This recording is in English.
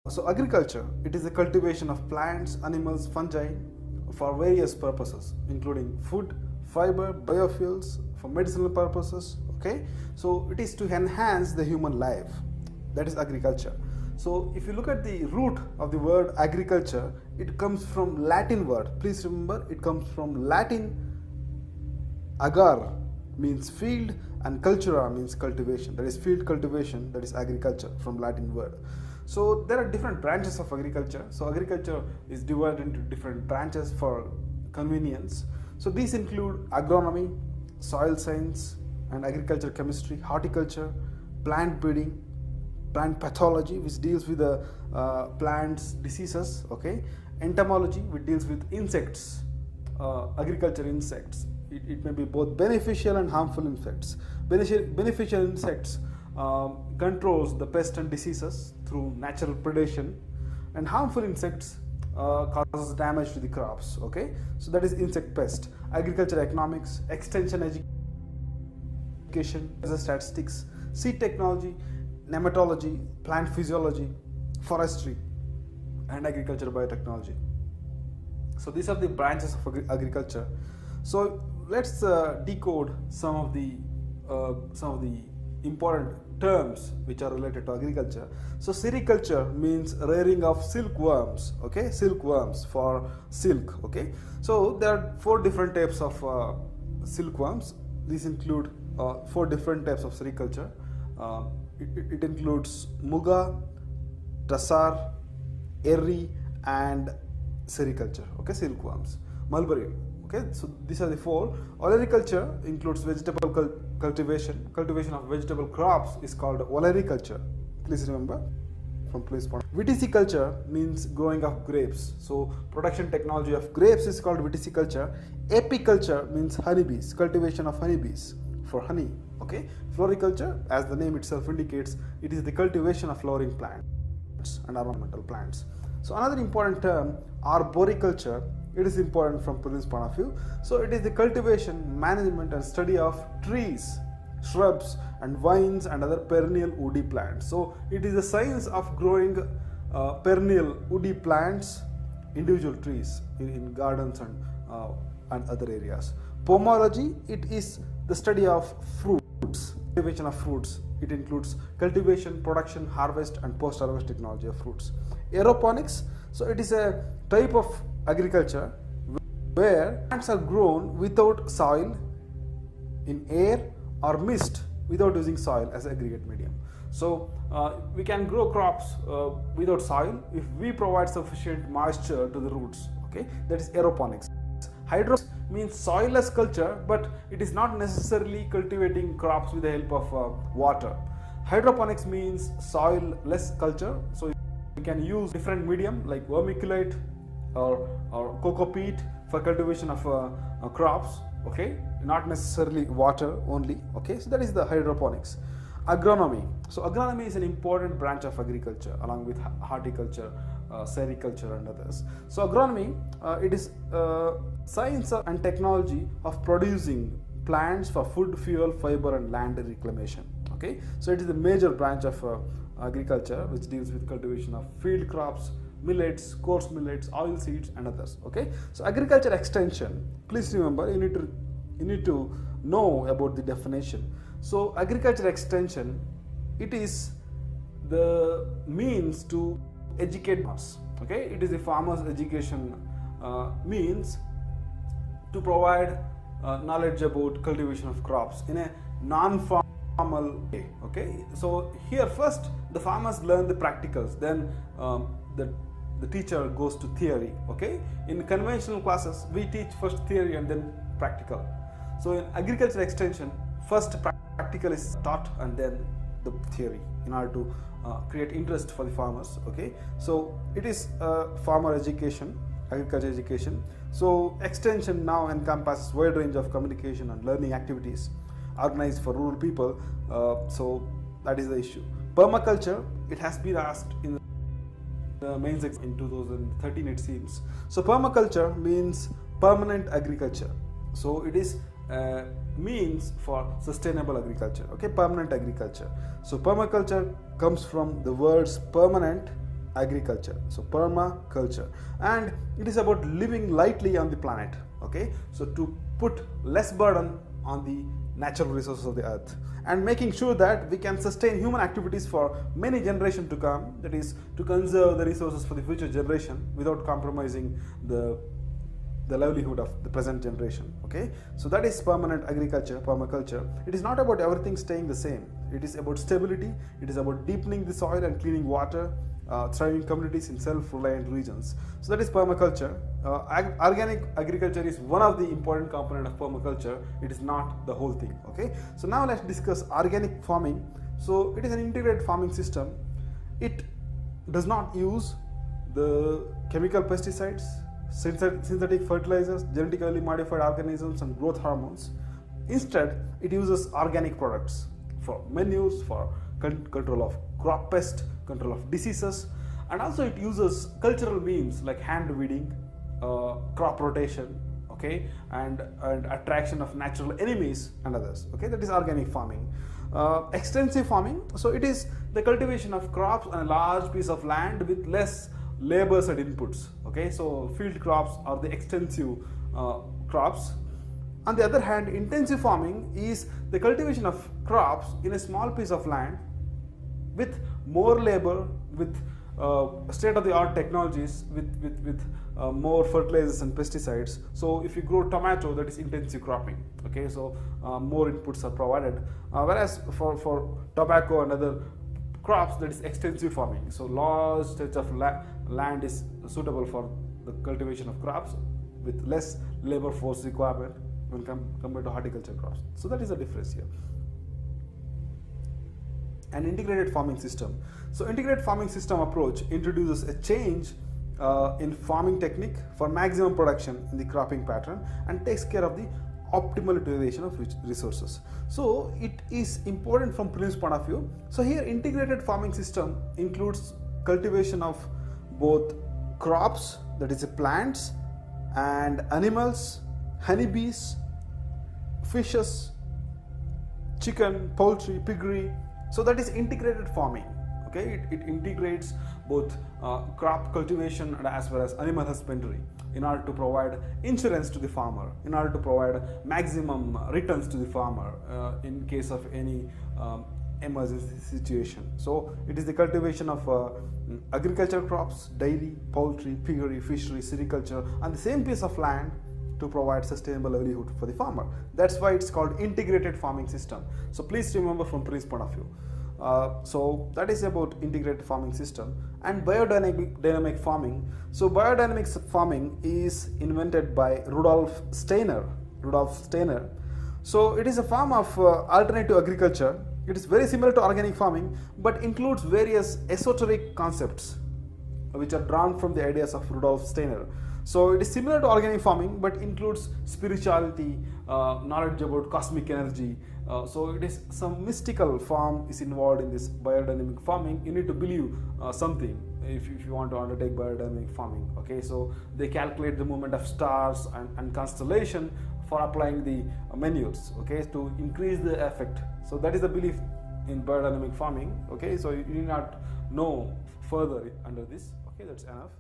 So agriculture, it is the cultivation of plants, animals, fungi for various purposes, including food, fiber, biofuels, for medicinal purposes. Okay, so it is to enhance the human life. That is agriculture. So if you look at the root of the word agriculture, it comes from Latin word. Please remember, it comes from Latin. Agar means field and cultura means cultivation. That is field cultivation, that is agriculture from Latin word. So there are different branches of agriculture. So agriculture is divided into different branches for convenience. So these include agronomy, soil science and agriculture chemistry, horticulture, plant breeding, plant pathology, which deals with the plants diseases, okay, entomology, which deals with insects, agriculture insects. It may be both beneficial and harmful insects. Beneficial insects controls the pests and diseases through natural predation, and harmful insects causes damage to the crops. Okay, so that is insect pest. Agriculture economics, extension education, statistics, seed technology, nematology, plant physiology, forestry, and agriculture biotechnology. So these are the branches of agriculture. So let's decode some of the important terms which are related to agriculture. So sericulture means rearing of silkworms. Okay, silkworms for silk. Okay, so there are 4 different types of silkworms. These include 4 different types of sericulture. It includes muga, tassar, eri, and sericulture. Okay, silkworms. Mulberry. Okay, so these are the 4. Olericulture includes vegetable cultivation. Cultivation of vegetable crops is called olericulture. Please remember from previous point. Viticulture means growing of grapes. So production technology of grapes is called viticulture. Apiculture means honeybees, cultivation of honeybees for honey. Okay, floriculture, as the name itself indicates, it is the cultivation of flowering plants and ornamental plants. So another important term, arboriculture. It is important from prelims point of view. So it is the cultivation, management and study of trees, shrubs and vines and other perennial woody plants. So it is the science of growing perennial woody plants, individual trees in gardens and other areas. Pomology, it is the study of fruits, cultivation of fruits. It includes cultivation, production, harvest and post-harvest technology of fruits. Aeroponics, so it is a type of agriculture where plants are grown without soil, in air or mist, without using soil as aggregate medium. So we can grow crops without soil if we provide sufficient moisture to the roots. Okay, that is aeroponics. Hydroponics means soilless culture, but it is not necessarily cultivating crops with the help of water. Hydroponics means soil-less culture, so you can use different medium like vermiculite or cocoa peat for cultivation of crops. Okay, not necessarily water only. Okay, so that is the hydroponics. Agronomy. So agronomy is an important branch of agriculture along with horticulture, sericulture and others. So agronomy, it is science and technology of producing plants for food, fuel, fiber and land reclamation. Okay, so it is the major branch of agriculture which deals with cultivation of field crops, millets, coarse millets, oil seeds and others. Okay, so agriculture extension, please remember, you need to know about the definition. So agriculture extension, it is the means to educate farmers. Okay, it is the farmers education means to provide knowledge about cultivation of crops in a non-formal way. Okay, so here first the farmers learn the practicals, then the teacher goes to theory. Okay, in conventional classes we teach first theory and then practical. So in agriculture extension, first practical is taught and then the theory, in order to create interest for the farmers. Okay, so it is farmer education, agriculture education. So extension now encompasses wide range of communication and learning activities organized for rural people. So that is the issue. Permaculture, it has been asked in the mains in 2013 it seems. So permaculture means permanent agriculture. So it is means for sustainable agriculture. Okay, permanent agriculture. So permaculture comes from the words permanent agriculture, so permaculture, and it is about living lightly on the planet, okay, so to put less burden on the natural resources of the earth and making sure that we can sustain human activities for many generations to come, that is to conserve the resources for the future generation without compromising the livelihood of the present generation, okay. So that is permanent agriculture, permaculture. It is not about everything staying the same. It is about stability, it is about deepening the soil and cleaning water, thriving communities in self-reliant regions. So that is permaculture. Organic agriculture is one of the important components of permaculture. It is not the whole thing, okay. So now let's discuss organic farming. So it is an integrated farming system. It does not use the chemical pesticides, synthetic fertilizers, genetically modified organisms and growth hormones. Instead, it uses organic products for manures, for control of crop pest, control of diseases, and also it uses cultural means like hand weeding, crop rotation, okay, and attraction of natural enemies and others, okay. That is organic farming. Extensive farming, so it is the cultivation of crops on a large piece of land with less labors and inputs, okay. So field crops are the extensive crops. On the other hand, intensive farming is the cultivation of crops in a small piece of land with more labor, with state-of-the-art technologies, with more fertilizers and pesticides. So if you grow tomato, that is intensive cropping, okay. So more inputs are provided, whereas for tobacco and other crops, that is extensive farming. So large stretch of land is suitable for the cultivation of crops with less labor force requirement when compared to horticulture crops. So that is the difference here. An integrated farming system. So integrated farming system approach introduces a change in farming technique for maximum production in the cropping pattern and takes care of the optimal utilization of resources. So it is important from prelims point of view. So here integrated farming system includes cultivation of both crops, that is plants, and animals, honeybees, fishes, chicken, poultry, piggery. So that is integrated farming, okay. It integrates both crop cultivation and as well as animal husbandry in order to provide insurance to the farmer, in order to provide maximum returns to the farmer in case of any emergency situation. So it is the cultivation of agricultural crops, dairy, poultry, piggery, fishery, sericulture on the same piece of land to provide sustainable livelihood for the farmer. That's why it's called integrated farming system. So please remember from prelims point of view. So that is about integrated farming system. And biodynamic farming. So biodynamic farming is invented by Rudolf Steiner. So it is a form of alternative agriculture. It is very similar to organic farming, but includes various esoteric concepts which are drawn from the ideas of Rudolf Steiner. So it is similar to organic farming, but includes spirituality, knowledge about cosmic energy. So it is some mystical form is involved in this biodynamic farming. You need to believe something if you want to undertake biodynamic farming, okay. So they calculate the movement of stars and constellation for applying the manures, okay, to increase the effect. So that is the belief in biodynamic farming, okay. So you need not know further under this, okay. That's enough.